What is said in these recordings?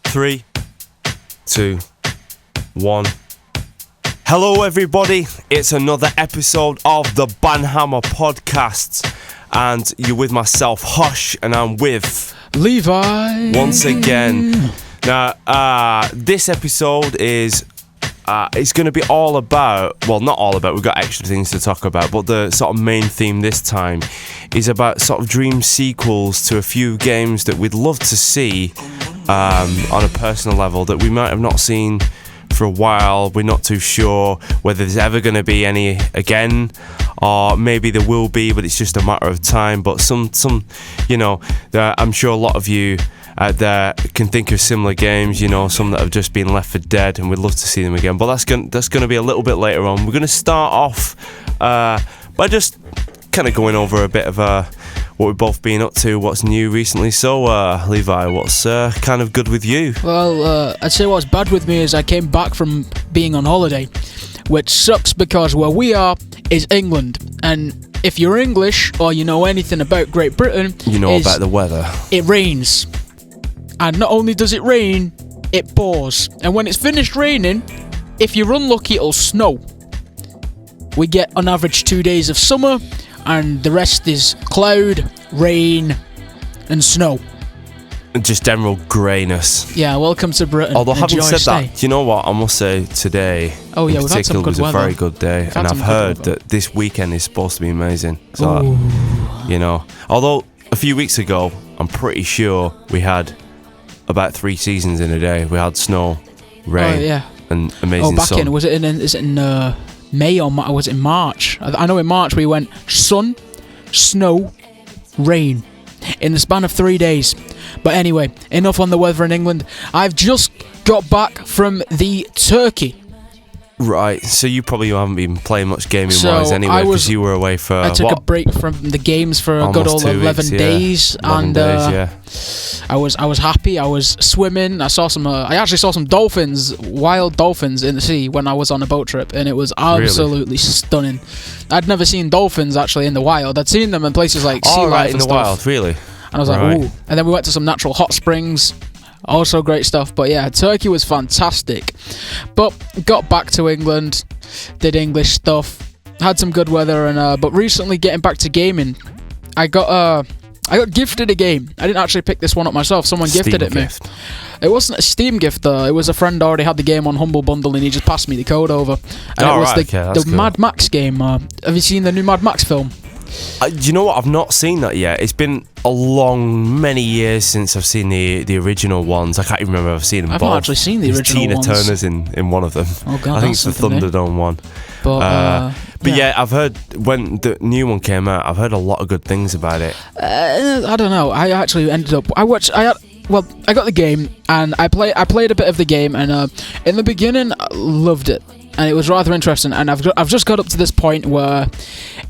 3, 2, 1. Hello everybody, it's another episode of the Banhammer Podcast, and you're with myself, Hush, and I'm with Levi once again. Now, this episode is it's going to be all about, well, not all about, we've got extra things to talk about, but the sort of main theme this time is about sort of dream sequels to a few games that we'd love to see on a personal level that we might have not seen for a while. We're not too sure whether there's ever going to be any again, or maybe there will be, but it's just a matter of time. But some I'm sure a lot of you out there can think of similar games, some that have just been left for dead, and we'd love to see them again. But that's going to be a little bit later on. We're going to start off by just kind of going over a bit of what we've both been up to, what's new recently. So, Levi, what's kind of good with you? Well, I'd say what's bad with me is I came back from being on holiday, which sucks because where we are is England, and if you're English or you know anything about Great Britain, you know about the weather. It rains, and not only does it rain, it pours, and when it's finished raining, if you're unlucky, it'll snow. We get on average 2 days of summer, and the rest is cloud, rain, and snow. And just general greyness. Yeah, welcome to Britain. Although having said stay. that, you know what, I must say today, in particular, was a very good day, and I've heard that this weekend is supposed to be amazing. So, although a few weeks ago, I'm pretty sure we had about 3 seasons in a day. We had snow, rain, and amazing sun. Was it in May or was it in March? I know in March we went sun, snow, rain in the span of 3 days. But anyway, enough on the weather in England. I've just got back from the Turkey. Right, so you probably haven't been playing much gaming-wise anyway, because you were away for, I took a break from the games for a good old 11 days, and I was happy. I was swimming. I actually saw some dolphins, wild dolphins in the sea when I was on a boat trip, and it was absolutely stunning. I'd never seen dolphins actually in the wild. I'd seen them in places like Sea Life and stuff. Wild, really? And I was like, ooh. And then we went to some natural hot springs. Also great stuff. But yeah, Turkey was fantastic. But got back to England, did English stuff, had some good weather, and but recently getting back to gaming, I got gifted a game. I didn't actually pick this one up myself. Someone gifted it me. It wasn't a Steam gift though. It was a friend already had the game on Humble Bundle, and he just passed me the code over. And it was the cool. Mad Max game. Have you seen the new Mad Max film? Do you know what? I've not seen that yet. It's been many years since I've seen the original ones. I can't even remember if I've seen them both. I've not actually seen the original Tina ones. Turner's in one of them. Oh God, I think it's the Thunderdome one. But yeah, I've heard when the new one came out, I've heard a lot of good things about it. I don't know. I actually ended up. I got the game and I played a bit of the game, and in the beginning I loved it. And it was rather interesting, and I've just got up to this point where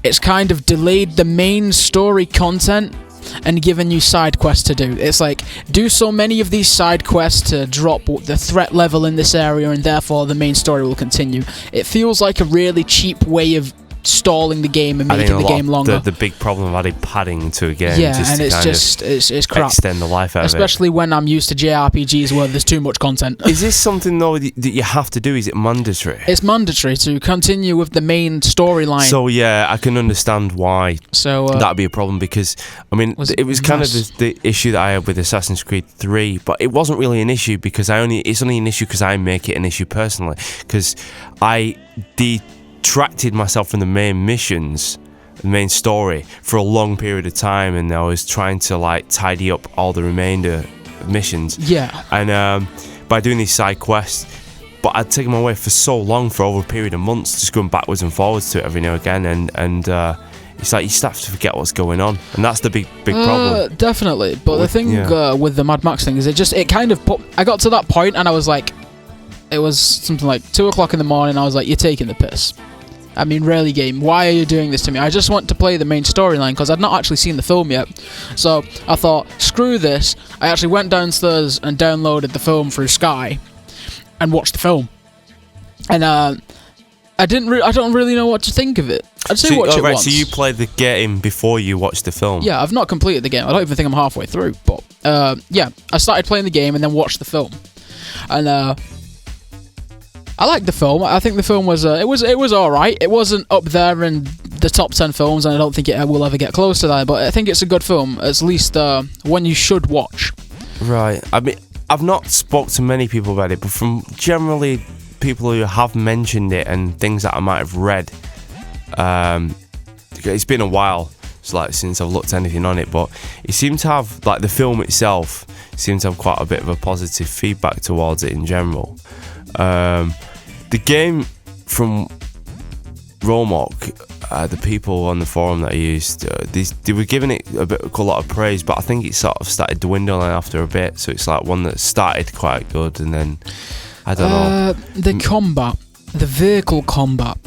it's kind of delayed the main story content and given you side quests to do. It's like, do so many of these side quests to drop the threat level in this area, and therefore the main story will continue. It feels like a really cheap way of stalling the game and making the game longer. The big problem of adding padding to a game, and it's crap. Extend the life out of it. Especially when I'm used to JRPGs where there's too much content. Is this something though that you have to do? Is it mandatory? It's mandatory to continue with the main storyline. So yeah, I can understand why that'd be a problem, because I mean it was kind of the issue that I had with Assassin's Creed 3, but it wasn't really an issue because it's only an issue because I make it an issue personally, because I detracted myself from the main missions, the main story, for a long period of time, and I was trying to tidy up all the remainder missions. Yeah. And by doing these side quests, but I'd taken my way for so long, for over a period of months, just going backwards and forwards to it every now and again, and it's like you start to forget what's going on, and that's the big problem. Definitely. But the thing with the Mad Max thing is it kind of I got to that point and I was like, it was something like 2 o'clock in the morning, I was like, you're taking the piss. I mean, really, game, why are you doing this to me? I just want to play the main storyline, because I'd not actually seen the film yet. So I thought, screw this. I actually went downstairs and downloaded the film through Sky and watched the film. And I don't really know what to think of it. I'd say watch it once. So you played the game before you watched the film? Yeah, I've not completed the game. I don't even think I'm halfway through. But yeah, I started playing the game and then watched the film. And I liked the film. I think the film was it was all right. It wasn't up there in the top 10 films, and I don't think it will ever get close to that. But I think it's a good film, at least one you should watch. Right. I mean, I've not spoke to many people about it, but from generally people who have mentioned it and things that I might have read, it's been a while. It's like since I've looked anything on it, but it seemed to have, like, the film itself seemed to have quite a bit of a positive feedback towards it in general. The game from Romok, the people on the forum that I used, they were giving it a lot of praise, but I think it sort of started dwindling after a bit. So it's like one that started quite good, and then I don't know. The combat, the vehicle combat,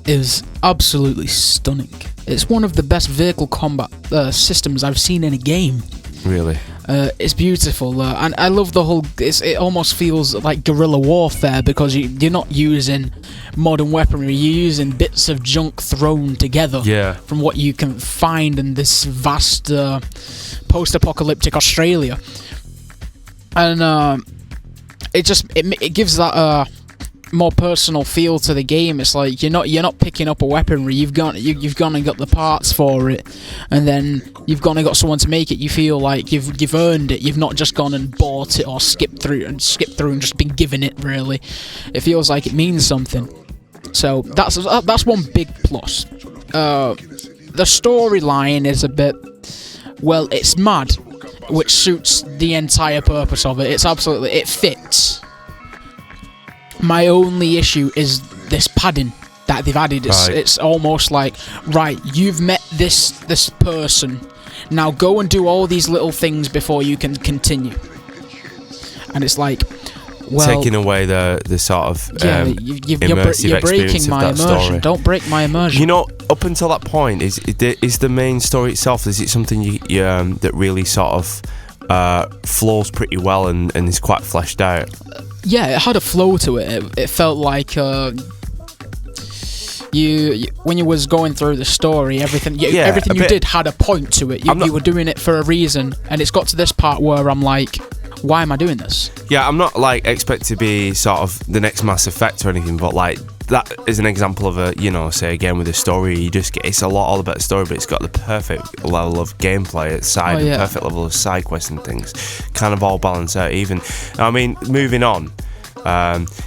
is absolutely stunning. It's one of the best vehicle combat systems I've seen in a game. Really? It's beautiful, and I love the whole. It almost feels like guerrilla warfare, because you're not using modern weaponry. You're using bits of junk thrown together from what you can find in this vast post-apocalyptic Australia, and it gives that more personal feel to the game. It's like you're not picking up a weaponry. You've gone and got the parts for it, and then you've gone and got someone to make it. You feel like you've earned it. You've not just gone and bought it or skipped through and just been given it. Really, it feels like it means something. So that's one big plus. The storyline is a bit, well, it's mad, which suits the entire purpose of it. It fits. My only issue is this padding that they've added. It's almost like, right, you've met this person, now go and do all these little things before you can continue. And it's like, well, taking away the sort of you're breaking my immersion. Story. Don't break my immersion. You know, up until that point, is the main story itself, is it something that really sort of flows pretty well and is quite fleshed out? Yeah, it had a flow to it. It felt like you when you was going through the story, everything you did had a point to it. You were doing it for a reason, and it's got to this part where I'm like, why am I doing this? Yeah, I'm not like expect to be sort of the next Mass Effect or anything, but like that is an example of say again with a story, you just get, it's all about the story, but it's got the perfect level of gameplay outside, the perfect level of side quests and things, kind of all balanced out even. I mean, moving on,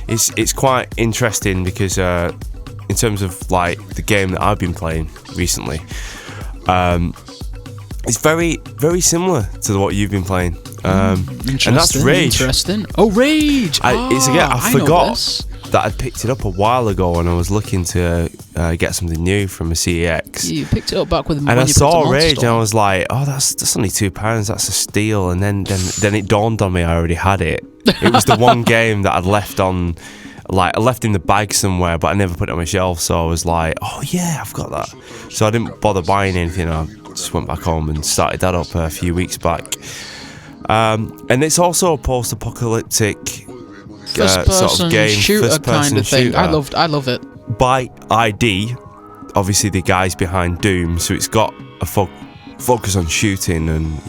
it's quite interesting because in terms of like the game that I've been playing recently, it's very, very similar to what you've been playing. And that's Rage. Interesting. Oh, Rage! I forgot that I'd picked it up a while ago, and I was looking to get something new from a CEX. You picked it up back with, and I saw Rage, and I was like, "Oh, that's only £2. That's a steal." And then it dawned on me I already had it. It was the one game that I'd left on. Like, I left in the bag somewhere, but I never put it on my shelf, so I was like, oh yeah, I've got that. So I didn't bother buying anything. I just went back home and started that up a few weeks back. And it's also a post-apocalyptic sort of game, shooter kind of thing. I love it. By ID, obviously the guys behind Doom, so it's got a focus on shooting and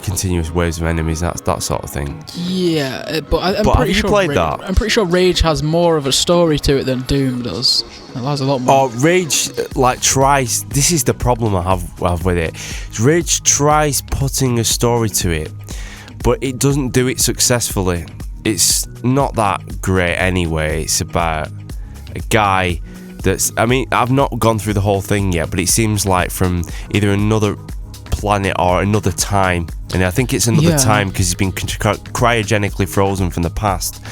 continuous waves of enemies, that sort of thing. Yeah, but I'm pretty sure played that? I'm pretty sure Rage has more of a story to it than Doom does. It has a lot more. Oh, Rage tries. This is the problem I have with it. Rage tries putting a story to it, but it doesn't do it successfully. It's not that great anyway. It's about a guy that's. I mean, I've not gone through the whole thing yet, but it seems like from either another planet or another time, and I think it's another time because he's been cryogenically frozen from the past,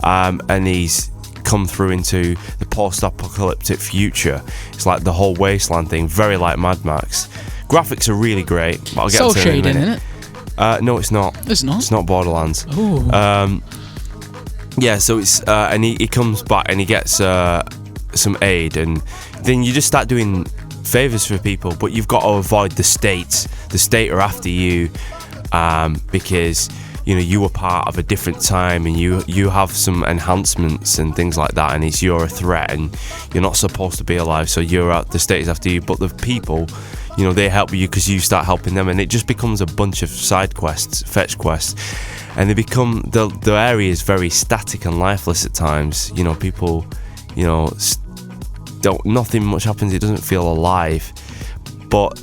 and he's come through into the post-apocalyptic future. It's like the whole wasteland thing, very like Mad Max. Graphics are really great, but I'll get to it in a minute. No, it's not. It's not? It's not Borderlands. Ooh. So it's and he comes back and he gets some aid, and then you just start doing favours for people, but you've got to avoid the state. The state are after you because you were part of a different time, and you have some enhancements and things like that, and you're a threat, and you're not supposed to be alive, so the state is after you. But the people, you know, they help you because you start helping them, and it just becomes a bunch of side quests, fetch quests, and they become the area is very static and lifeless at times. You know, people, you know, nothing much happens. It doesn't feel alive, but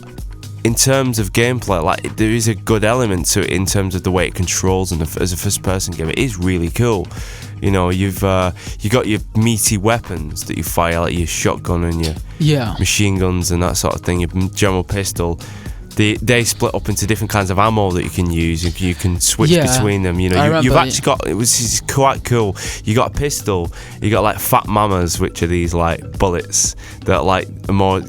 in terms of gameplay, like, there is a good element to it in terms of the way it controls, and as a first-person game, it is really cool. You know, you got your meaty weapons that you fire, like your shotgun and your machine guns and that sort of thing. Your general pistol. They split up into different kinds of ammo that you can use. You can switch between them. You know, you've actually got, it's quite cool. You got a pistol. You got like fat mamas, which are these like bullets that like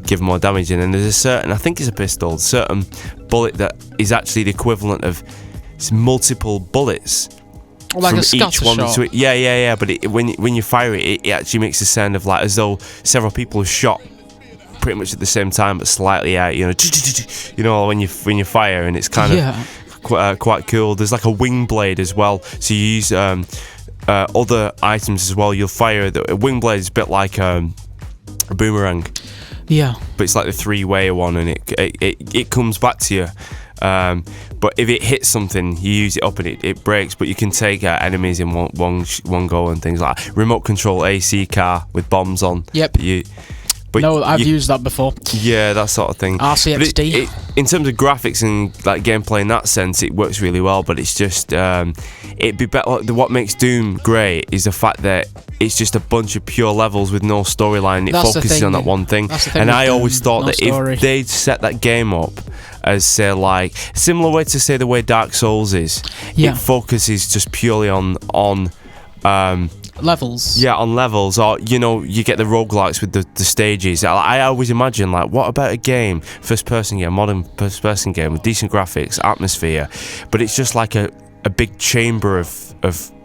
give more damage. And then there's a certain, I think it's a pistol, certain bullet that is actually the equivalent of multiple bullets. Like from a scatter each one. shot. So yeah. But when you fire it, it actually makes a sound of like as though several people have shot pretty much at the same time, but slightly out. You know, when you fire, and it's kind of quite cool. There's like a wing blade as well, so you use other items as well. You'll fire a wing blade is a bit like a boomerang. Yeah. But it's like the 3-way one, and it comes back to you. But if it hits something, you use it up and it breaks. But you can take enemies in one go and things like that. Remote control AC car with bombs on. Yep. I've used that before. Yeah, that sort of thing. RCXD. In terms of graphics and like gameplay in that sense, it works really well. But it's just it'd be better. What makes Doom great is the fact that it's just a bunch of pure levels with no storyline. It focuses on that one thing. And I always thought that if they'd set that game up as, say, like similar way to say the way Dark Souls is, it focuses just purely on levels. Yeah, on levels, or you know, you get the roguelikes with the stages. I always imagine, like, what about a game, modern first person game with decent graphics, atmosphere, but it's just like a big chamber of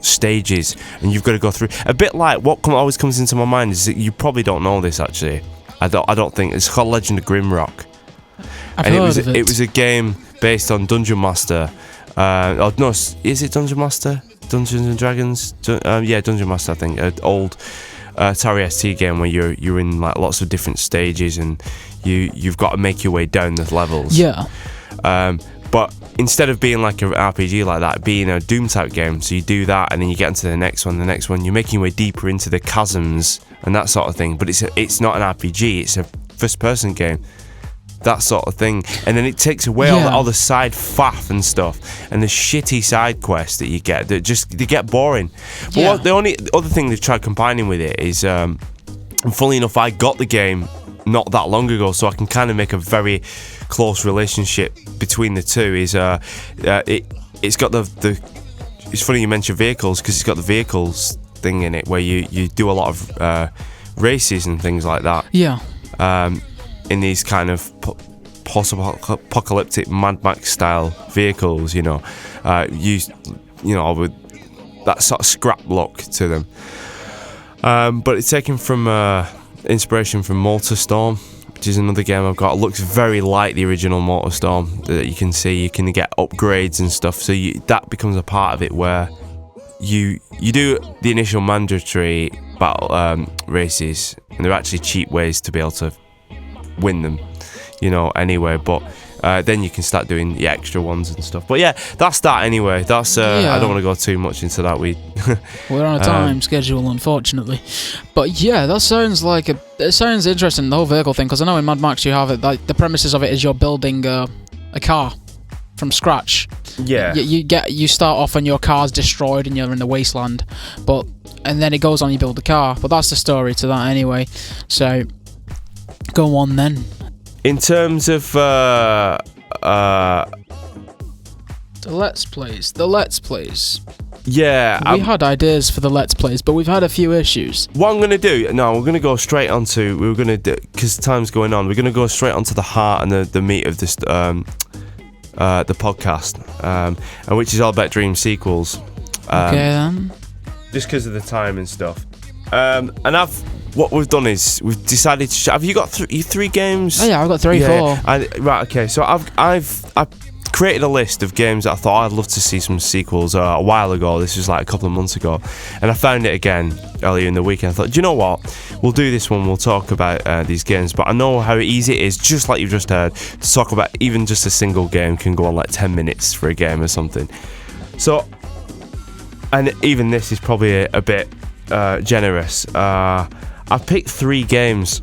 stages, and you've got to go through. A bit like what always comes into my mind is that you probably don't know this actually. I don't think it's called Legend of Grimrock. It was a game based on Dungeon Master. Is it Dungeon Master? Dungeons and Dragons? Dungeon Master, I think. An old Atari ST game where you're in like lots of different stages, and you've got to make your way down the levels. Yeah. But instead of being like an RPG like that, being a Doom type game, so you do that and then you get into the next one, you're making your way deeper into the chasms and that sort of thing. But it's not an RPG, it's a first person game. That sort of thing, and then it takes away all the side faff and stuff, and the shitty side quests that you get. They get boring. But the only other thing they've tried combining with it is, and funnily enough, I got the game not that long ago, so I can kind of make a very close relationship between the two. Is it's got the it's funny you mention vehicles, because it's got the vehicles thing in it where you do a lot of races and things like that. Yeah. In these kind of post-apocalyptic Mad Max style vehicles, you know, with that sort of scrap look to them. But it's taken from inspiration from MotorStorm, which is another game I've got. It looks very like the original MotorStorm that you can see. You can get upgrades and stuff, so that becomes a part of it where you do the initial mandatory battle races, and they're actually cheap ways to be able to win them, you know, anyway, but then you can start doing the extra ones and stuff. But yeah, that's that anyway. That's I don't want to go too much into that. We're on a time schedule, unfortunately. But yeah, that sounds like it sounds interesting, the whole vehicle thing, because I know in Mad Max you have it, like the premises of it is you're building a car from scratch. Yeah. You start off and your car's destroyed and you're in the wasteland, and then it goes on, you build a car. But that's the story to that anyway. So go on then. In terms of the Let's Plays. Yeah, we had ideas for the Let's Plays, but we've had a few issues. What I'm going to do, we're going to go straight onto, because time's going on, we're going to go straight onto the heart and the meat of this, the podcast, and which is all about dream sequels. Okay then. Just because of the time and stuff. What we've done is we've decided to. Have you got three games? Oh yeah, I've got 4. Right, okay. So I've created a list of games that I thought I'd love to see some sequels a while ago. This was like a couple of months ago, and I found it again earlier in the week, and I thought, do you know what? We'll do this one. We'll talk about these games, but I know how easy it is, just like you've just heard, to talk about even just a single game can go on like 10 minutes for a game or something. So, and even this is probably a bit generous. I've picked 3 games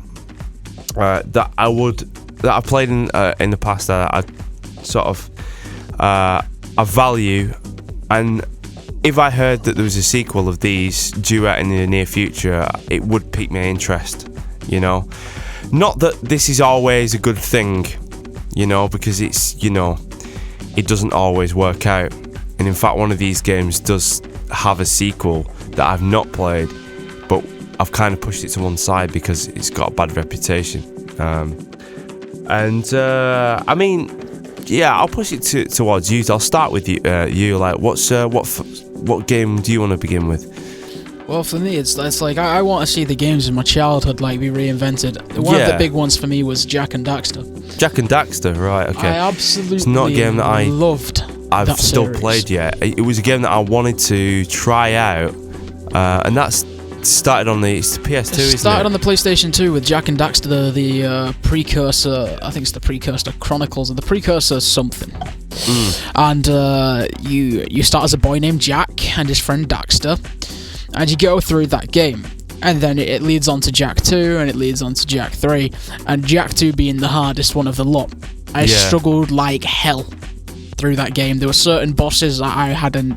that I've played in the past that I sort of I value, and if I heard that there was a sequel of these due out in the near future, it would pique my interest, you know. Not that this is always a good thing, you know, because it's, you know, it doesn't always work out. And in fact, one of these games does have a sequel that I've not played, but I've kind of pushed it to one side because it's got a bad reputation. I mean, yeah, I'll push it towards you. I'll start with you. Like, what game do you want to begin with? Well, for me, it's like I want to see the games in my childhood like be reinvented. One of the big ones for me was Jak and Daxter. Jak and Daxter, right? Okay. I absolutely it's not a game that I loved. I've still series. Played yet. It was a game that I wanted to try out, and that's started on the PS2. It started on the PlayStation 2 with Jak and Daxter, the precursor. I think it's the precursor Chronicles, or the precursor something. And you start as a boy named Jak and his friend Daxter, and you go through that game. And then it leads on to Jak 2, and it leads on to Jak 3, and Jak 2 being the hardest one of the lot. I struggled like hell through that game. There were certain bosses that I hadn't.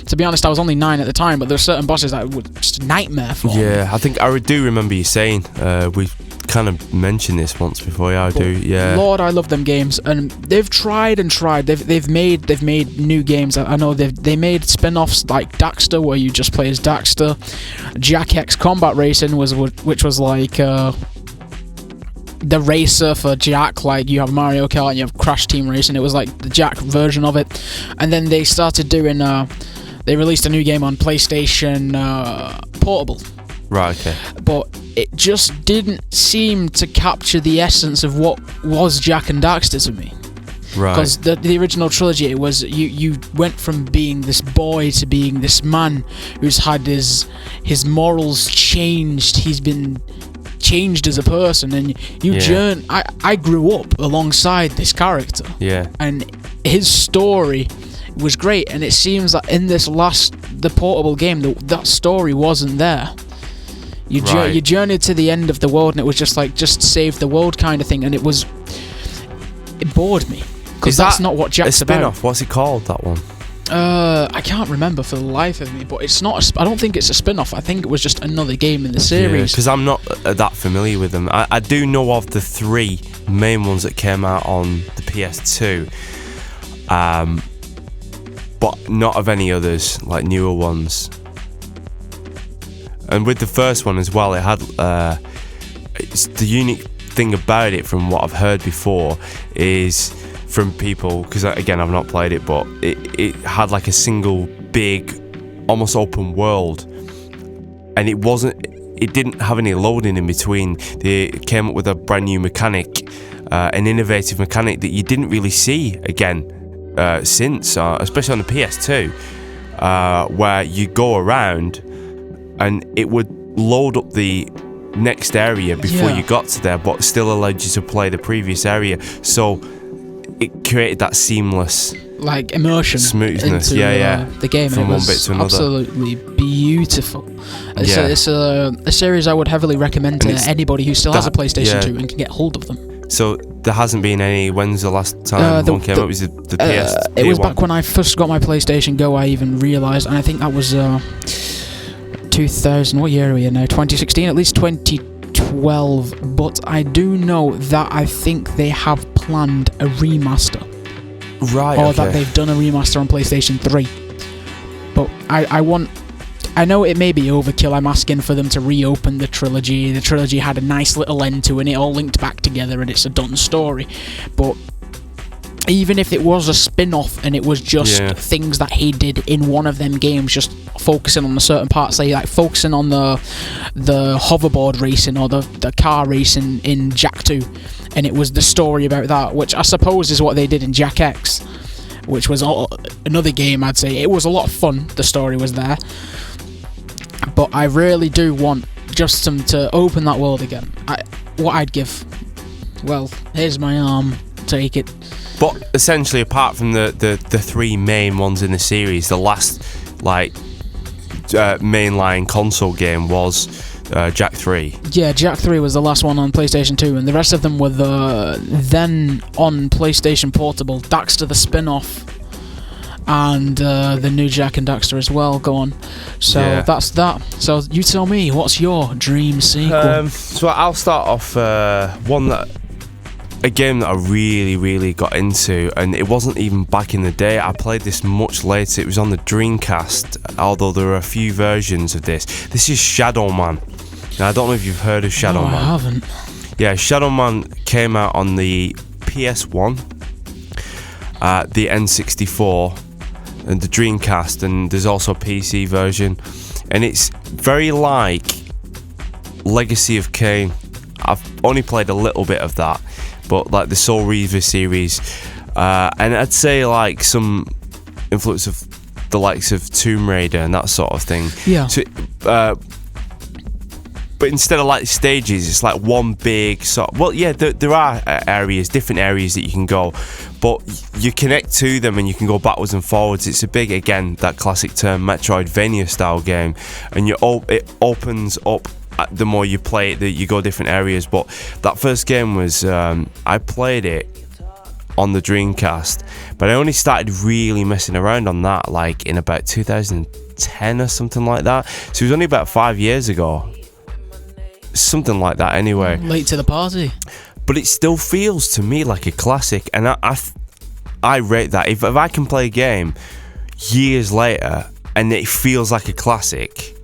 To be honest, I was only 9 at the time, but there were certain bosses that were just a nightmare for me. Yeah, I think I do remember you saying we kind of mentioned this once before. Yeah, I do. Yeah. Lord, I love them games, and they've tried and tried. They've made new games. I know they made spin-offs like Daxter, where you just play as Daxter. Jak X Combat Racing which was like the racer for Jak. Like, you have Mario Kart and you have Crash Team Racing. It was like the Jak version of it. And then they started doing they released a new game on PlayStation Portable. Right, okay. But it just didn't seem to capture the essence of what was Jak and Daxter to me. Right. Because the original trilogy, it was you went from being this boy to being this man who's had his morals changed. He's been changed as a person, and I grew up alongside this character. Yeah. And his story was great, and it seems that in this the Portable game, that story wasn't there. You journeyed to the end of the world, and it was just save the world kind of thing, and it bored me, because that's not what Jak's about. A spin-off? What's it called, that one? I can't remember for the life of me, but it's not. I don't think it's a spin-off. I think it was just another game in the series. Because I'm not that familiar with them. I do know of the 3 main ones that came out on the PS2, but not of any others, like newer ones. And with the first one as well, it had it's the unique thing about it, from what I've heard before, is from people, because again I've not played it, but it had like a single big almost open world, and it didn't have any loading in between. They came up with a brand new mechanic, an innovative mechanic that you didn't really see again since, especially on the PS2, where you go around and it would load up the next area before you got to there, but still allowed you to play the previous area. So it created that seamless, like, immersion, smoothness into the game, from one bit to another. Absolutely beautiful. It's a series I would heavily recommend to anybody who still has a PlayStation 2 and can get hold of them. So there hasn't been any. When's the last time one came out? Was it the PS? It was back when I first got my PlayStation Go. I even realised, and I think that was 2000. What year are we in now? 2016, at least 2012. But I do know that I think they have planned a remaster. Right. Or that they've done a remaster on PlayStation 3. But I know it may be overkill. I'm asking for them to reopen the trilogy. The trilogy had a nice little end to it, and it all linked back together, and it's a done story. But even if it was a spin-off and it was just things that he did in one of them games, just focusing on a certain part, say like focusing on the hoverboard racing or the car racing in Jak 2, and it was the story about that, which I suppose is what they did in Jak X. which was another game I'd say. It was a lot of fun, the story was there. But I really do want just to open that world again. What I'd give, well, here's my arm, take it. But essentially, apart from the three main ones in the series, the last mainline console game was Jak 3. Yeah, Jak 3 was the last one on PlayStation 2, and the rest of them were then on PlayStation Portable, Daxter the spin-off, and the new Jak and Daxter as well. Go on. So that's that. So you tell me, what's your dream sequel? So I'll start off a game that I really, really got into, and it wasn't even back in the day. I played this much later. It was on the Dreamcast, although there are a few versions of this. This is Shadowman. Now, I don't know if you've heard of Shadowman. No, I haven't. Yeah, Shadowman came out on the PS1, the N64, and the Dreamcast, and there's also a PC version, and it's very like Legacy of Kain. I've only played a little bit of that, but like the Soul Reaver series, and I'd say like some influence of the likes of Tomb Raider and that sort of thing. Yeah. So, but instead of like stages, it's like one big sort. Well, yeah, there are areas, different areas that you can go, but you connect to them and you can go backwards and forwards. It's a big, again, that classic term, Metroidvania style game, and it opens up. The more you play it, you go different areas. But that first game was, I played it on the Dreamcast, but I only started really messing around on that like in about 2010 or something like that. So it was only about 5 years ago. Something like that anyway. Late to the party. But it still feels to me like a classic, and I rate that. If I can play a game years later and it feels like a classic,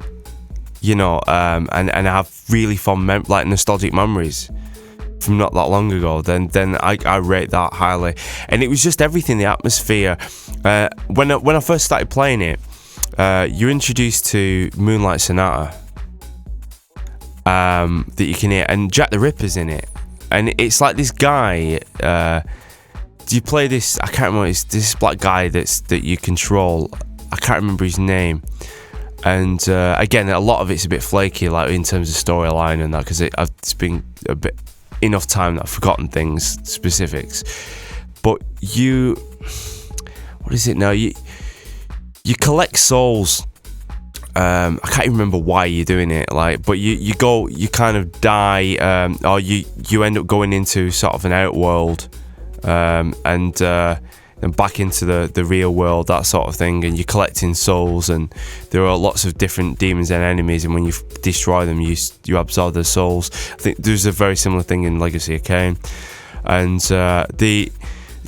you know, and I have really fond nostalgic memories from not that long ago, then I rate that highly. And it was just everything, the atmosphere. When I first started playing it, you're introduced to Moonlight Sonata, that you can hear, and Jack the Ripper's in it, and it's like this guy. Do you play this? I can't remember. It's this black guy that you control. I can't remember his name. And again, a lot of it's a bit flaky, like in terms of storyline and that, because it's been a bit enough time that I've forgotten things, specifics. But what is it now? You collect souls. I can't even remember why you're doing it, but you kind of die, or you end up going into sort of an outworld, and back into the real world, that sort of thing, and you're collecting souls, and there are lots of different demons and enemies, and when you destroy them, you absorb their souls. I think there's a very similar thing in Legacy of Kain, and the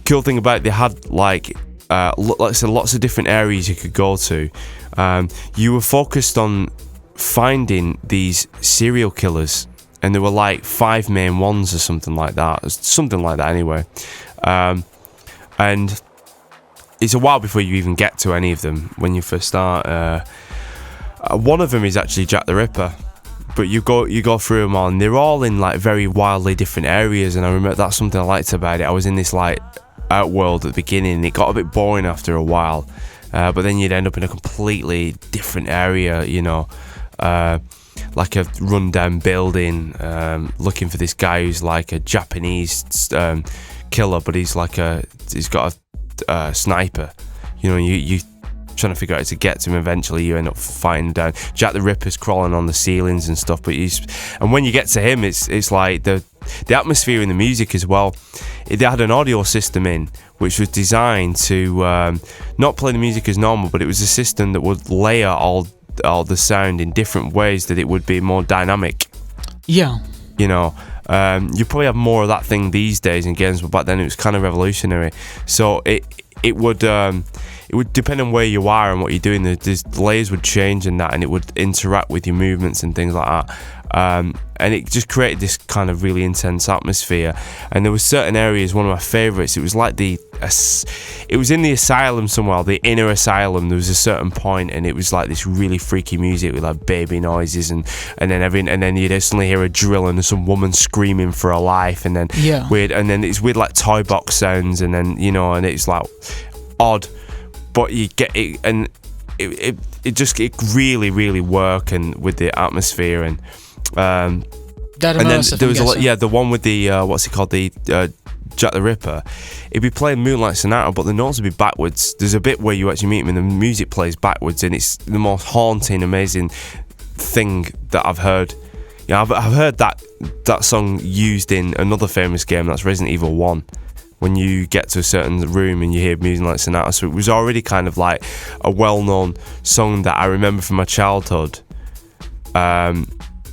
cool thing about it, they had like I said, lots of different areas you could go to. You were focused on finding these serial killers, and there were like 5 main ones or something like that anyway. And it's a while before you even get to any of them when you first start. One of them is actually Jak the Ripper, but you go through them all, and they're all in like very wildly different areas. And I remember that's something I liked about it. I was in this like outworld at the beginning, and it got a bit boring after a while, but then you'd end up in a completely different area, you know, like a rundown building, looking for this guy who's like a Japanese killer, but he's got a sniper, you know. You trying to figure out how to get to him. Eventually you end up fighting down Jak the Ripper's crawling on the ceilings and stuff, and when you get to him, it's like the atmosphere and the music as well. They had an audio system in which was designed to not play the music as normal, but it was a system that would layer all the sound in different ways, that it would be more dynamic. Yeah, you know. You probably have more of that thing these days in games, but back then it was kind of revolutionary. So it would depend on where you are and what you're doing. The layers would change and that, and it would interact with your movements and things like that. And it just created this kind of really intense atmosphere. And there were certain areas, one of my favourites, it was like it was in the asylum somewhere, the inner asylum. There was a certain point, and it was like this really freaky music with like baby noises, and then you'd suddenly hear a drill and some woman screaming for her life, and then weird, and then it's weird like toy box sounds, and then, you know, and it's like odd, but you get it, and it really really work, and with the atmosphere and then there was the one with the what's it called, the Jack the Ripper. He'd be playing Moonlight Sonata, but the notes would be backwards. There's a bit where you actually meet him and the music plays backwards, and it's the most haunting, amazing thing that I've heard. Yeah, I've heard that song used in another famous game, that's Resident Evil 1, when you get to a certain room and you hear Moonlight Sonata. So it was already kind of like a well-known song that I remember from my childhood,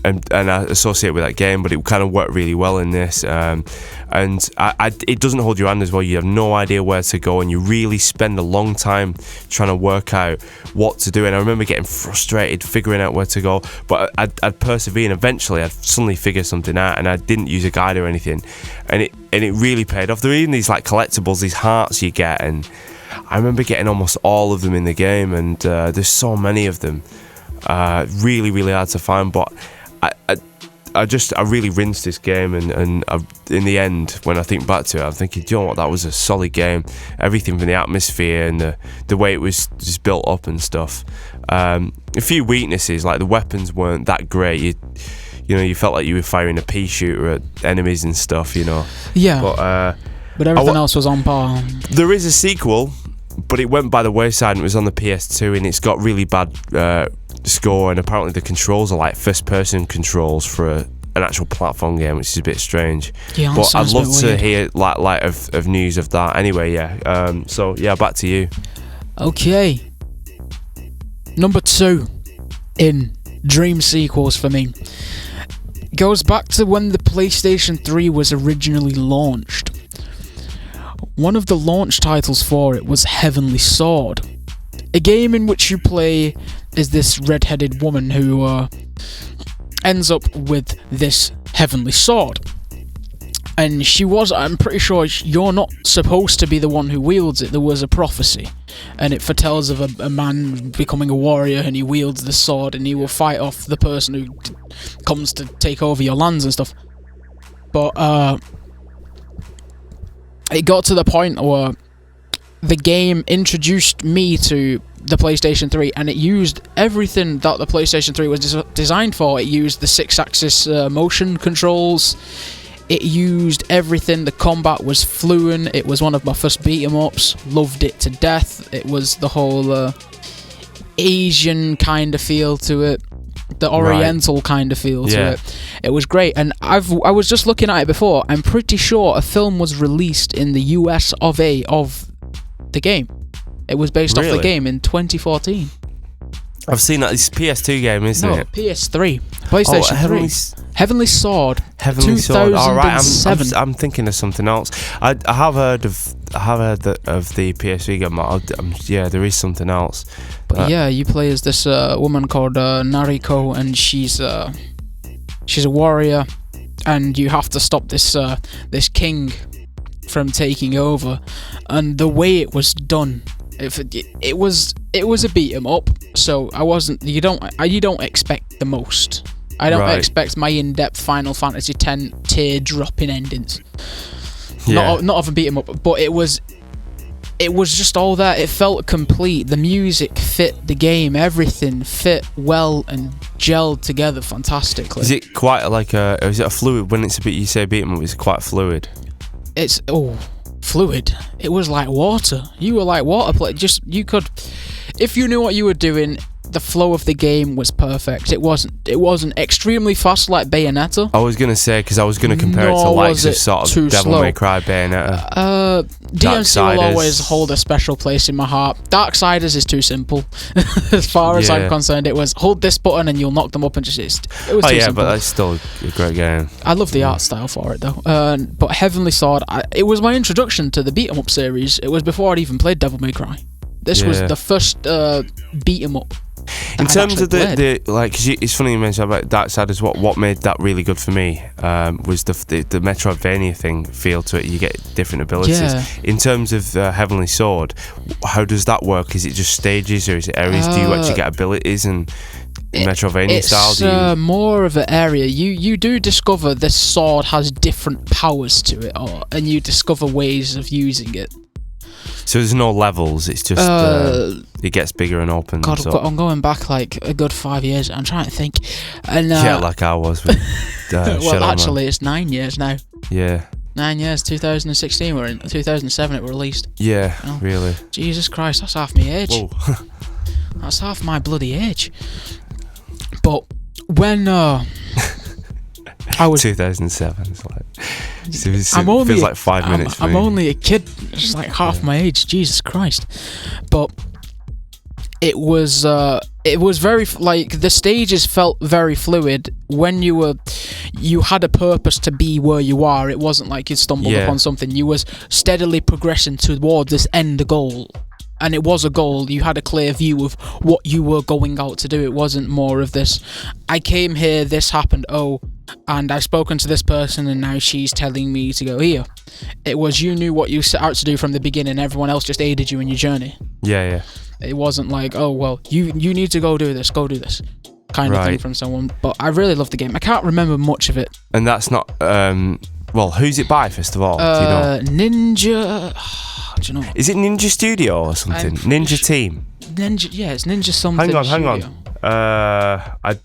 and I associate with that game, but it kind of worked really well in this. And it doesn't hold your hand as well. You have no idea where to go, and you really spend a long time trying to work out what to do. And I remember getting frustrated figuring out where to go, but I'd persevere, and eventually I'd suddenly figure something out, and I didn't use a guide or anything, and it really paid off. There were even these like collectibles, these hearts you get, and I remember getting almost all of them in the game, and there's so many of them. Really, really hard to find, but I really rinsed this game, and in the end, when I think back to it, I'm thinking, do you know what, that was a solid game. Everything from the atmosphere and the way it was just built up and stuff. A few weaknesses, like the weapons weren't that great. You know, you felt like you were firing a pea shooter at enemies and stuff, you know. Yeah. But everything else was on par. There is a sequel, but it went by the wayside, and it was on the PS2, and it's got really bad score, and apparently the controls are like first-person controls for an actual platform game, which is a bit strange. Yeah, but I'd love to hear light of news of that. Anyway, yeah. So yeah, back to you. Okay. Number 2 in dream sequels for me goes back to when the PlayStation 3 was originally launched. One of the launch titles for it was Heavenly Sword, a game in which you play as this red-headed woman who ends up with this heavenly sword. And I'm pretty sure you're not supposed to be the one who wields it. There was a prophecy, and it foretells of a man becoming a warrior, and he wields the sword, and he will fight off the person who comes to take over your lands and stuff. But it got to the point where the game introduced me to the PlayStation 3, and it used everything that the PlayStation 3 was designed for. It used the 6-axis motion controls. It used everything. The combat was fluent. It was one of my first beat-em-ups. Loved it to death. It was the whole Asian kind of feel to it. The Oriental kind of feel to it. It was great, and I was just looking at it before. I'm pretty sure a film was released in the US of the game. It was based off the game in 2014. I've seen that. It's PS2 game, isn't it? PS3. PlayStation 3. Heavenly Sword. Heavenly 2007. Sword. All right, I'm thinking of something else. I have heard of the PS3 game. Yeah, there is something else. But yeah, you play as this woman called Nariko, and she's a warrior, and you have to stop this king from taking over. And the way it was done, it was a beat 'em up. So you don't expect the most. I don't expect my in-depth Final Fantasy X tear-dropping endings. Yeah. Not of a beat 'em up, but it was just all that. It felt complete. The music fit the game. Everything fit well and gelled together fantastically. Is it quite like is it a fluid? When it's you say beat 'em up, it's quite fluid. It's fluid. It was like water. You were like water play. You could, if you knew what you were doing, the flow of the game was perfect. It wasn't extremely fast like Bayonetta. I was gonna say, because I was gonna compare it to likes of sort of Devil May Cry, Bayonetta. DMC will always hold a special place in my heart. Darksiders is too simple. As far as I'm concerned, it was hold this button and you'll knock them up, and it was too simple. But that's still a great game. I love the art style for it though. But Heavenly Sword, it was my introduction to the beat 'em up series. It was before I'd even played Devil May Cry. This was the first beat 'em up. In terms of the like, cause it's funny you mentioned about Darksiders. What made that really good for me was the Metroidvania feel to it. You get different abilities. Yeah. In terms of Heavenly Sword, how does that work? Is it just stages, or is it areas? Do you actually get abilities and Metroidvania style? It's more of an area. You do discover this sword has different powers to it, and you discover ways of using it. So there's no levels. It's just it gets bigger and opens. God, up. I'm going back like a good 5 years. I'm trying to think. And like I was with well, Shadowman. actually, it's 9 years now. Yeah. 9 years. 2016. We're in 2007. It was released. Yeah. Oh, really. Jesus Christ, that's half my age. Whoa. That's half my bloody age. But when I was 2007. It's like it only feels like 5 minutes. I'm only a kid. It's like half my age. Jesus Christ. But it was very like the stages felt very fluid when you had a purpose to be where you are. It wasn't like you stumbled upon something. You was steadily progressing towards this end goal. And it was a goal. You had a clear view of what you were going out to do. It wasn't more of this, I came here, this happened, and I've spoken to this person and now she's telling me to go here. It was you knew what you set out to do from the beginning. Everyone else just aided you in your journey. Yeah. It wasn't like, you need to go do this kind of thing from someone. But I really loved the game. I can't remember much of it. And that's not, who's it by, first of all? Do you know? Ninja... Do you know? Is it Ninja Studio or something? Ninja Team? It's Ninja something. Hang on. I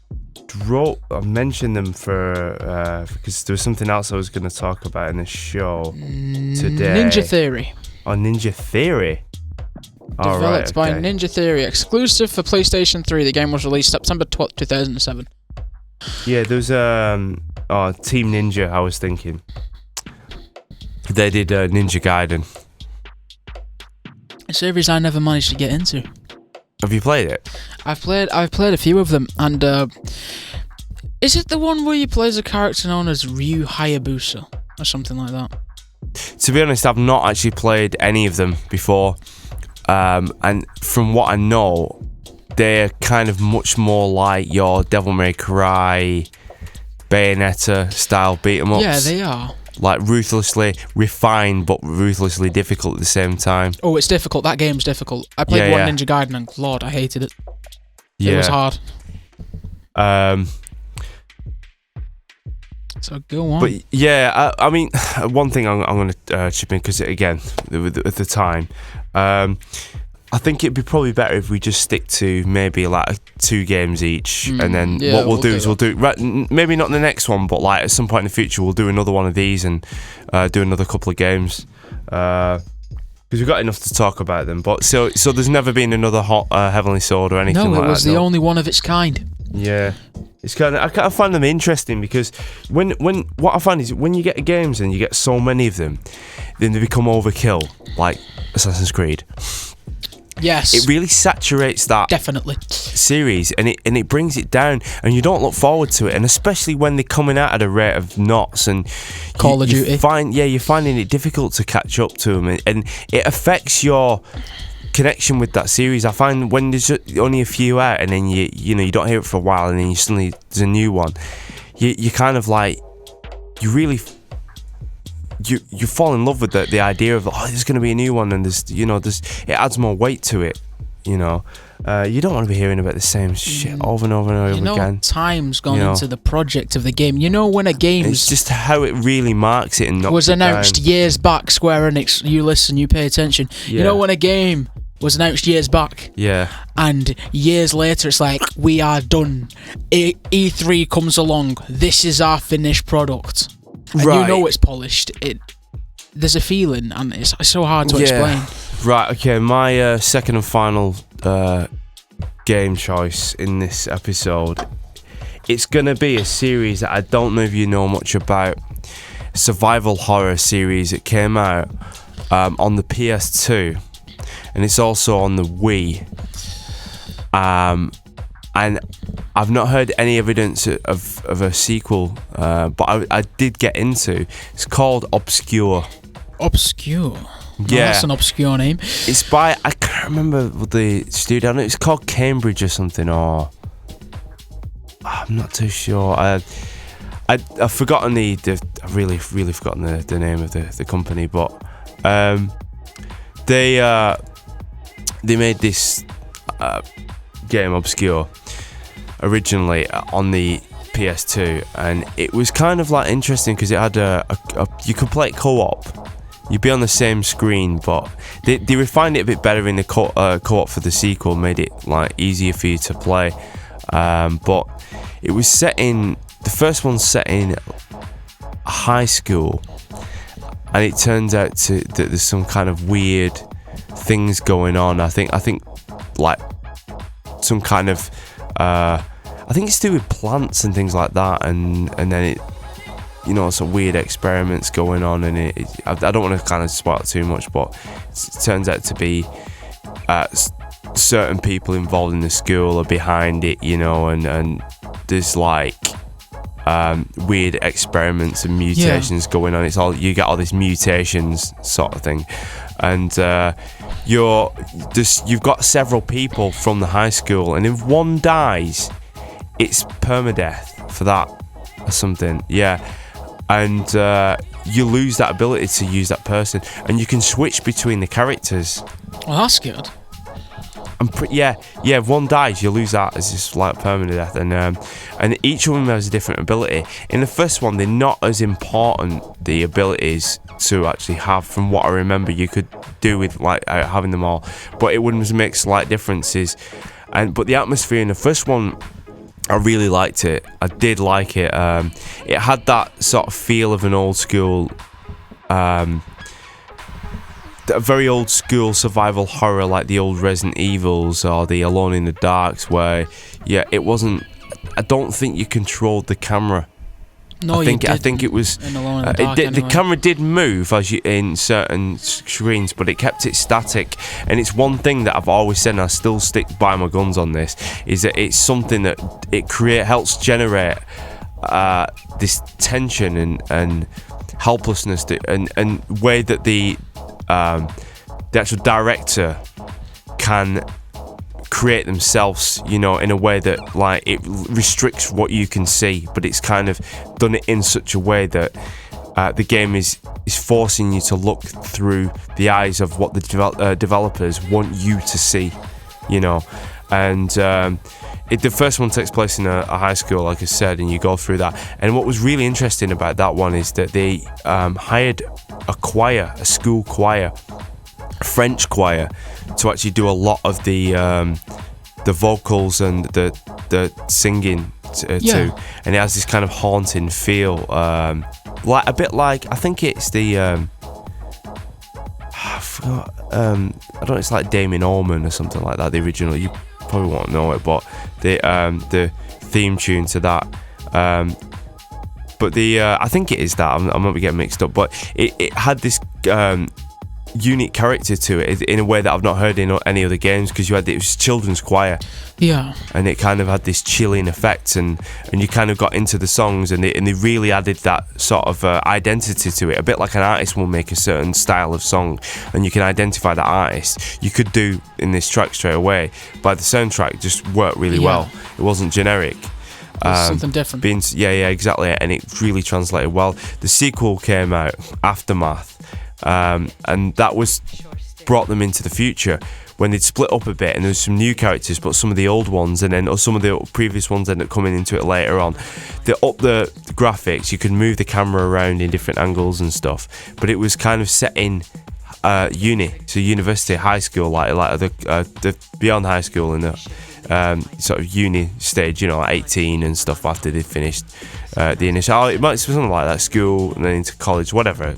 mentioned them because there was something else I was going to talk about in the show today. Ninja Theory. Oh, Ninja Theory. Developed by Ninja Theory. Exclusive for PlayStation 3. The game was released September 12th, 2007. Yeah, there's Team Ninja, I was thinking. They did Ninja Gaiden. A series I never managed to get into. Have you played it? I've played a few of them, and is it the one where you play as a character known as Ryu Hayabusa or something like that? To be honest, I've not actually played any of them before, and from what I know, they're kind of much more like your Devil May Cry, Bayonetta style beat 'em ups. Yeah, they are. Like ruthlessly refined but ruthlessly difficult at the same time. Oh, it's difficult. That game's difficult. I played Ninja Gaiden and Lord, I hated it. It was hard. So go on. But yeah, I mean, one thing I'm going to chip in because again, at the time, I think it'd be probably better if we just stick to maybe like 2 games each, and then what we'll do is we'll do maybe not the next one, but like at some point in the future we'll do another one of these and do another couple of games because we've got enough to talk about them. But so there's never been another Heavenly Sword or anything like that. No, it was the only one of its kind. Yeah. It's I kind of find them interesting because when what I find is when you get games and you get so many of them, then they become overkill, like Assassin's Creed. Yes, it really saturates that series, and it brings it down, and you don't look forward to it, and especially when they're coming out at a rate of knots, and Call of Duty. You're finding it difficult to catch up to them, and it affects your connection with that series. I find when there's only a few out, and then you don't hear it for a while, and then you suddenly there's a new one, you kind of like you really. You fall in love with the idea of there's going to be a new one, and there's it adds more weight to it. You don't want to be hearing about the same shit over and over and over again. Time's gone into the project of the game. When a game, it's just how it really marks it and knocks was it announced down. Years back. Square Enix, you listen, you pay attention. Yeah. When a game was announced years back, and years later it's like we are done. E3 comes along. This is our finished product. And it's polished. There's a feeling, and it's so hard to explain. Right, okay, my second and final game choice in this episode, it's going to be a series that I don't know if you know much about. Survival horror series. It came out on the PS2, and it's also on the Wii. And I've not heard any evidence of a sequel, but I did get into. It's called Obscure. Obscure? Yeah. That's an obscure name. It's by, I can't remember the studio. I know it's called Cambridge or something, or I'm not too sure. I've forgotten I've really forgotten the name of the company, but they made this game Obscure originally on the PS2, and it was kind of like interesting because it had you could play it co-op. You'd be on the same screen, but They refined it a bit better in the co-op for the sequel, made it like easier for you to play. But it was the first one's set in a high school, and it turns out that there's some kind of weird things going on. I think like some kind of I think it's to do with plants and things like that, and then it, some weird experiments going on, and I don't want to kind of spoil it too much, but it turns out to be certain people involved in the school are behind it, and there's like weird experiments and mutations going on. It's all, you get all these mutations sort of thing, and you've got several people from the high school, and if one dies, it's permadeath for that or something. And you lose that ability to use that person, and you can switch between the characters. Well, that's good. If one dies, you lose that. It's just like permanent death, and each of them has a different ability. In the first one, they're not as important, the abilities to actually have, from what I remember. You could do with like having them all, but it would make slight differences. But the atmosphere in the first one, I really liked it. I did like it. It had that sort of feel of an old school, a very old school survival horror, like the old Resident Evils or the Alone in the Darks, where it wasn't. I don't think you controlled the camera. No, I think it was. The camera did move in certain screens, but it kept it static. And it's one thing that I've always said, and I still stick by my guns on this, is that it's something that it helps generate this tension and helplessness, and way that the actual director can create themselves, in a way that like it restricts what you can see, but it's kind of done it in such a way that the game is forcing you to look through the eyes of what the developers want you to see, and the first one takes place in a high school, like I said, and you go through that. And what was really interesting about that one is that they hired a school choir, a French choir, to actually do a lot of the vocals and the singing too, and it has this kind of haunting feel, like a bit like, I think it's the I forgot, I don't know, it's like Damien Allman or something like that, the original. You probably won't know it, but the theme tune to that, but I think it is that. I might be getting mixed up, but it had this unique character to it in a way that I've not heard in any other games, because it was children's choir, and it kind of had this chilling effect, and you kind of got into the songs, and they really added that sort of identity to it, a bit like an artist will make a certain style of song, and you can identify that artist. You could do in this track straight away, but the soundtrack just worked really well. It wasn't generic. Something different. Exactly, and it really translated well. The sequel came out, Aftermath, and that brought them into the future, when they'd split up a bit, and there's some new characters, but some of the old ones, and then some of the previous ones ended up coming into it later on. They upped the graphics. You could move the camera around in different angles and stuff, but it was kind of set in university, high school, like the beyond high school, and the sort of uni stage, like 18 and stuff, after they finished the initial. It might be something like that, school and then into college, whatever,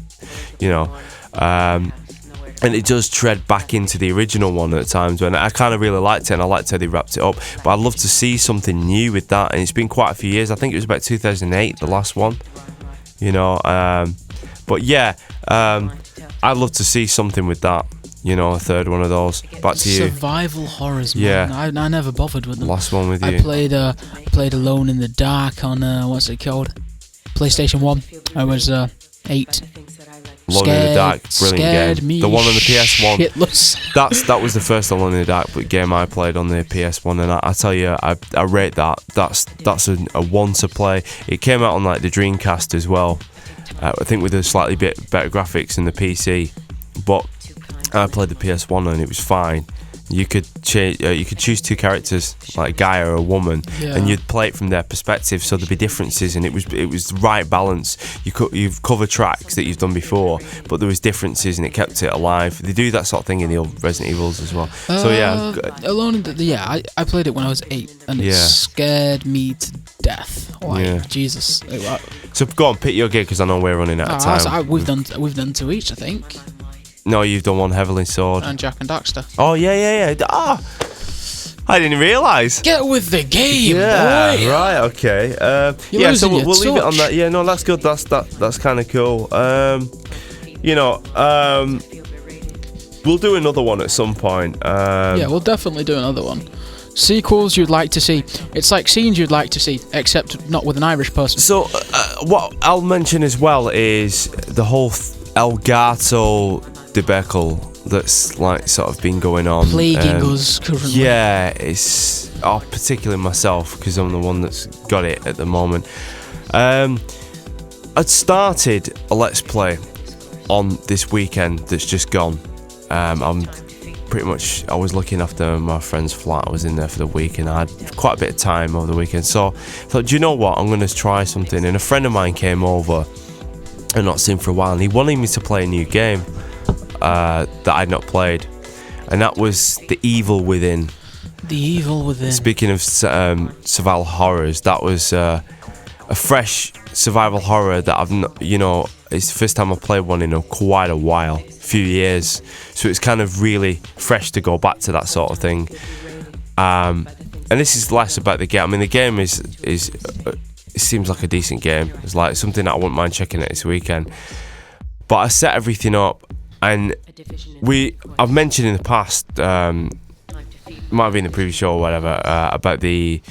and it does tread back into the original one at times, when I kind of really liked it, and I liked how they wrapped it up. But I'd love to see something new with that, and it's been quite a few years. I think it was about 2008, the last one, but I'd love to see something with that, a third one of those. Back to you. Survival horrors, man. I never bothered with them. Last one with you. I played Alone in the Dark on what's it called? PlayStation 1. I was 8. Alone in the Dark, brilliant game. The one on the PS1. Shitless. That was the first Alone in the Dark game I played on the PS1, and I tell you, I rate that. That's a one to play. It came out on like the Dreamcast as well. I think with a slightly bit better graphics than the PC, but I played the PS1 and it was fine. You could change. You could choose two characters, like a guy or a woman, and you'd play it from their perspective. So there'd be differences, and it was the right balance. You've covered tracks that you've done before, but there was differences, and it kept it alive. They do that sort of thing in the old Resident Evils as well. So Alone. I played it when I was 8, and it scared me to death. Like Jesus. So go on, pick your gig because I know we're running out of time. We've done 2 each, I think. No, you've done one Heavenly Sword. And Jak and Daxter. Oh, yeah. I didn't realise. Get with the game, boy. Right, okay. So we'll leave it on that. Yeah, no, that's good. That's kind of cool. We'll do another one at some point. We'll definitely do another one. Sequels you'd like to see. It's like scenes you'd like to see, except not with an Irish person. So, what I'll mention as well is the whole Elgato debacle that's like sort of been going on, plaguing us currently. Yeah, it's particularly myself because I'm the one that's got it at the moment. I'd started a Let's Play on this weekend that's just gone. I was looking after my friend's flat. I was in there for the week and I had quite a bit of time over the weekend, so I thought, do you know what, I'm going to try something. And a friend of mine came over and not seen for a while, and he wanted me to play a new game that I'd not played, and that was The Evil Within. The Evil Within. Speaking of survival horrors, that was a fresh survival horror that I've not, it's the first time I've played one in quite a while, few years, so it's kind of really fresh to go back to that sort of thing. And this is less about the game. I mean, the game is it seems like a decent game. It's like something that I wouldn't mind checking out this weekend. But I set everything up, and I've mentioned in the past, might have been in the previous show or whatever, about we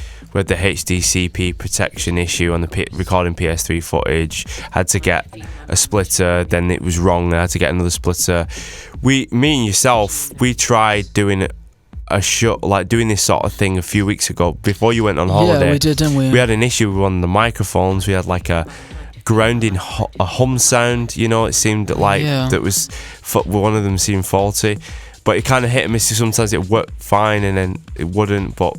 had the HDCP protection issue on the recording PS3 footage. Had to get a splitter, then it was wrong, then I had to get another splitter. Me and yourself, we tried doing a show, like doing this sort of thing a few weeks ago before you went on holiday. Yeah, we did, didn't we? We had an issue with one of the microphones. We had like a grounding a hum sound, it seemed like that was one of them seemed faulty, but it kind of hit and miss. Sometimes it worked fine and then it wouldn't, but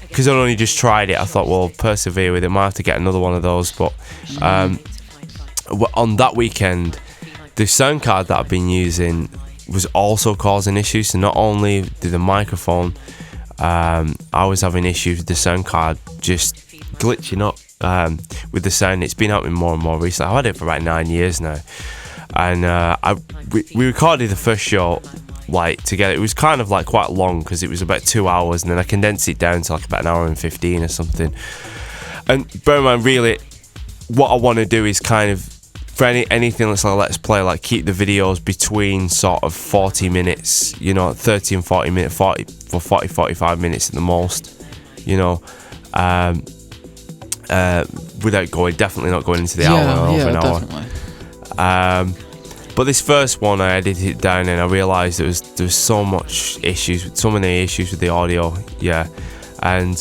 because I'd only just tried it, I thought, well, persevere with it, might have to get another one of those. But on that weekend, the sound card that I've been using was also causing issues. So not only did the microphone, I was having issues with the sound card just glitching up with the sound. It's been happening more and more recently. I've had it for about 9 years now, and we recorded the first show like together. It was kind of like quite long because it was about 2 hours, and then I condensed it down to like about an hour and 15 or something. And bear in mind, really, what I want to do is kind of, for anything that's like Let's Play, like keep the videos between sort of 40 minutes, 30 and 40 minutes, 45 minutes at the most, without definitely not going into the hour or over an hour. Definitely. But this first one, I edited it down and I realised there was so many issues with the audio, and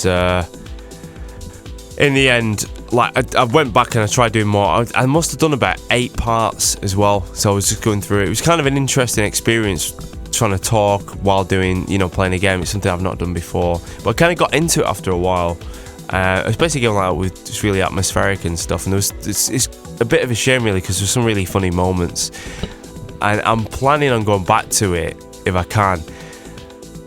in the end, like I went back and I tried doing more. I must have done about 8 parts as well, so I was just going through it. It was kind of an interesting experience trying to talk while doing, playing a game. It's something I've not done before, but I kind of got into it after a while. Especially going like with just really atmospheric and stuff, and it's a bit of a shame really because there's some really funny moments, and I'm planning on going back to it if I can,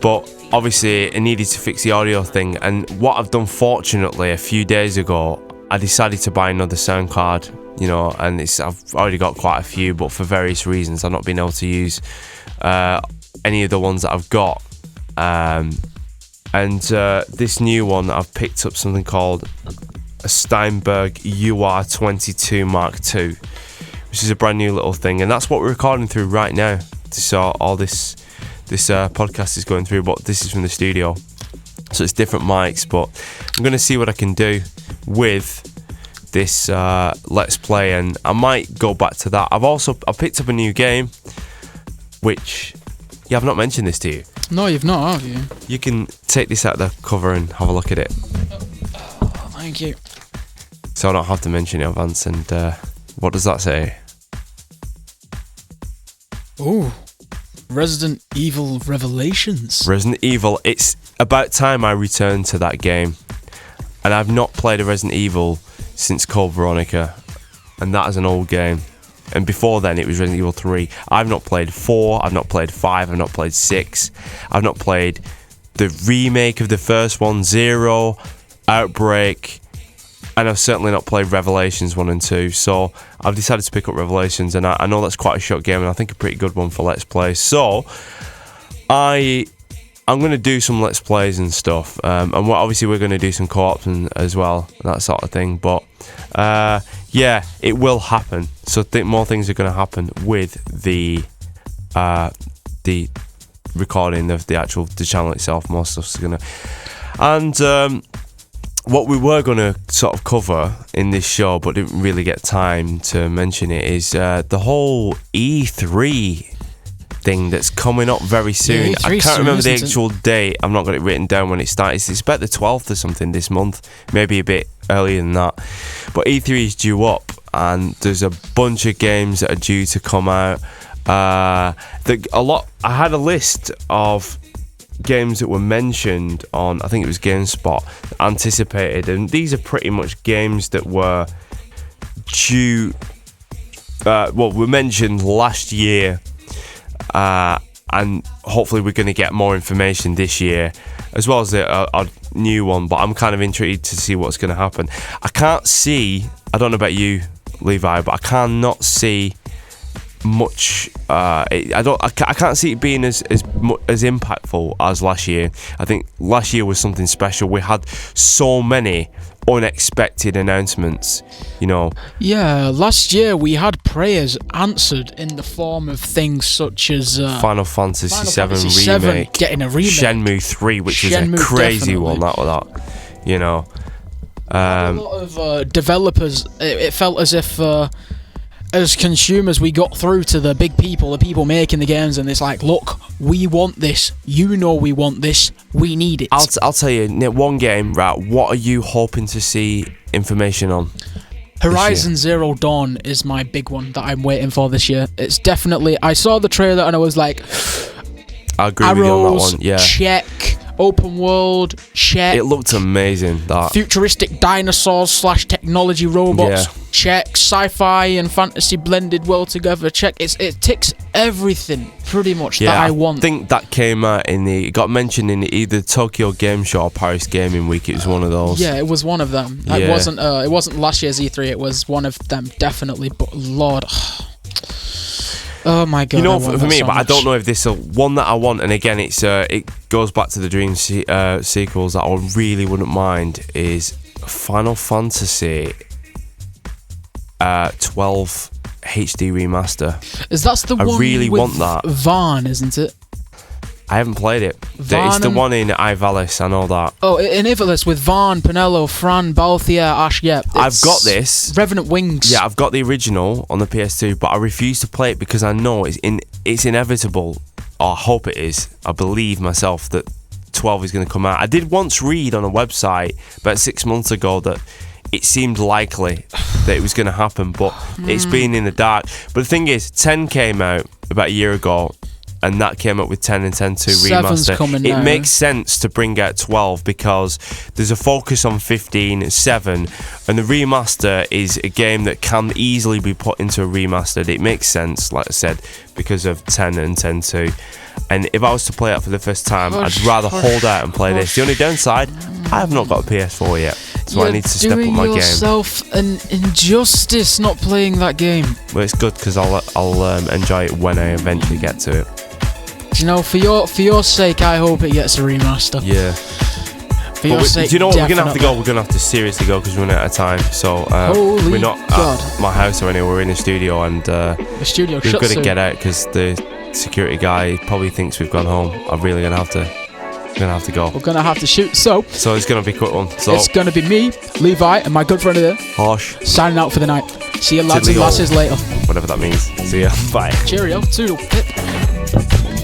but obviously I needed to fix the audio thing. And what I've done, fortunately, a few days ago, I decided to buy another sound card, and I've already got quite a few, but for various reasons I've not been able to use any of the ones that I've got. And this new one, I've picked up something called a Steinberg UR22 Mark II, which is a brand new little thing, and that's what we're recording through right now. So all this podcast is going through, but this is from the studio, so it's different mics. But I'm going to see what I can do with this Let's Play, and I might go back to that. I've picked up a new game, which I've not mentioned this to you. No, you've not, have you? You can take this out of the cover and have a look at it. Oh, thank you. So I don't have to mention it in advance. And what does that say? Ooh. Resident Evil Revelations. Resident Evil. It's about time I returned to that game. And I've not played a Resident Evil since Code Veronica. And that is an old game. And before then, it was Resident Evil 3. I've not played 4, I've not played 5, I've not played 6. I've not played the remake of the first one, 0, Outbreak, and I've certainly not played Revelations 1 and 2. So I've decided to pick up Revelations, and I know that's quite a short game, and I think a pretty good one for Let's Play. So I'm going to do some Let's Plays and stuff, and obviously we're going to do some co-ops as well, that sort of thing. But yeah, it will happen. So more things are going to happen with the recording of the channel itself. More stuff's going to, and what we were going to sort of cover in this show, but didn't really get time to mention it, is the whole E3 thing that's coming up very soon. Yeah, I can't remember the actual date. I've not got it written down when it starts. It's about the 12th or something this month, maybe a bit earlier than that. But E3 is due up, and there's a bunch of games that are due to come out. I had a list of games that were mentioned on, I think it was GameSpot, anticipated, and these are pretty much games that were due, were mentioned last year, and hopefully we're going to get more information this year, as well as a new one, but I'm kind of intrigued to see what's going to happen. I can't see, I don't know about you, Levi, but I cannot see much. I can't see it being as impactful as last year. I think last year was something special. We had so many unexpected announcements, you know. Yeah, last year we had prayers answered in the form of things such as Final Fantasy VII remake, getting a remake, Shenmue 3, which was a crazy one. That, you know. A lot of developers. It felt as if, as consumers, we got through to the big people, the people making the games, and it's like, look, we want this. You know, we want this. We need it. I'll tell you, one game, right? What are you hoping to see information on? Horizon Zero Dawn is my big one that I'm waiting for this year. It's definitely. I saw the trailer and I was like, I agree with you on that one. Yeah. Check. Open world, check. It looked amazing, that. Futuristic dinosaurs / technology robots, check. Sci-fi and fantasy blended well together, check. It ticks everything, pretty much, that I want. I think that came out it got mentioned in either Tokyo Game Show or Paris Gaming Week. It was one of those. Yeah, it was one of them. Yeah. It wasn't last year's E3, it was one of them, definitely, but Lord... Oh my god! You know, for me, so but much. I don't know if this is one that I want. And again, it goes back to the Dream sequels that I really wouldn't mind. Is Final Fantasy 12 HD remaster. Is that the one? I really want that. Vaughn, isn't it? I haven't played it. It's the one in Ivalice, I know that. Oh, in Ivalice with Vaughn, Pinello, Fran, Balthier, Ash, yeah. I've got this. Revenant Wings. Yeah, I've got the original on the PS2, but I refuse to play it because I know it's inevitable, or I hope it is, I believe myself, that 12 is going to come out. I did once read on a website about 6 months ago that it seemed likely that it was going to happen, but it's been in the dark. But the thing is, 10 came out about a year ago, and that came up with 10 and 10.2 remaster. It makes sense to bring out 12 because there's a focus on 15, 7, and the remaster is a game that can easily be put into a remastered. It makes sense, like I said, because of 10 and 10.2. And if I was to play it for the first time, I'd rather hold out and play this. The only downside, I have not got a PS4 yet, so I need to step up my game. You're doing yourself an injustice not playing that game. Well, it's good because I'll enjoy it when I eventually get to it. You know, for your sake, I hope it gets a remaster. Yeah. For your sake, do you know what? Definitely. We're going to have to seriously go because we're running out of time. So we're not at my house or anywhere. We're in the studio, and the studio we've got to get out because the security guy probably thinks we've gone home. I'm really going to have to. We're going to have to go. We're going to have to shoot. So it's going to be a quick one. So it's going to be me, Levi, and my good friend here, Harsh, signing out for the night. See you lads and lasses later. Whatever that means. See ya. Bye. Cheerio. Toodle. Pip.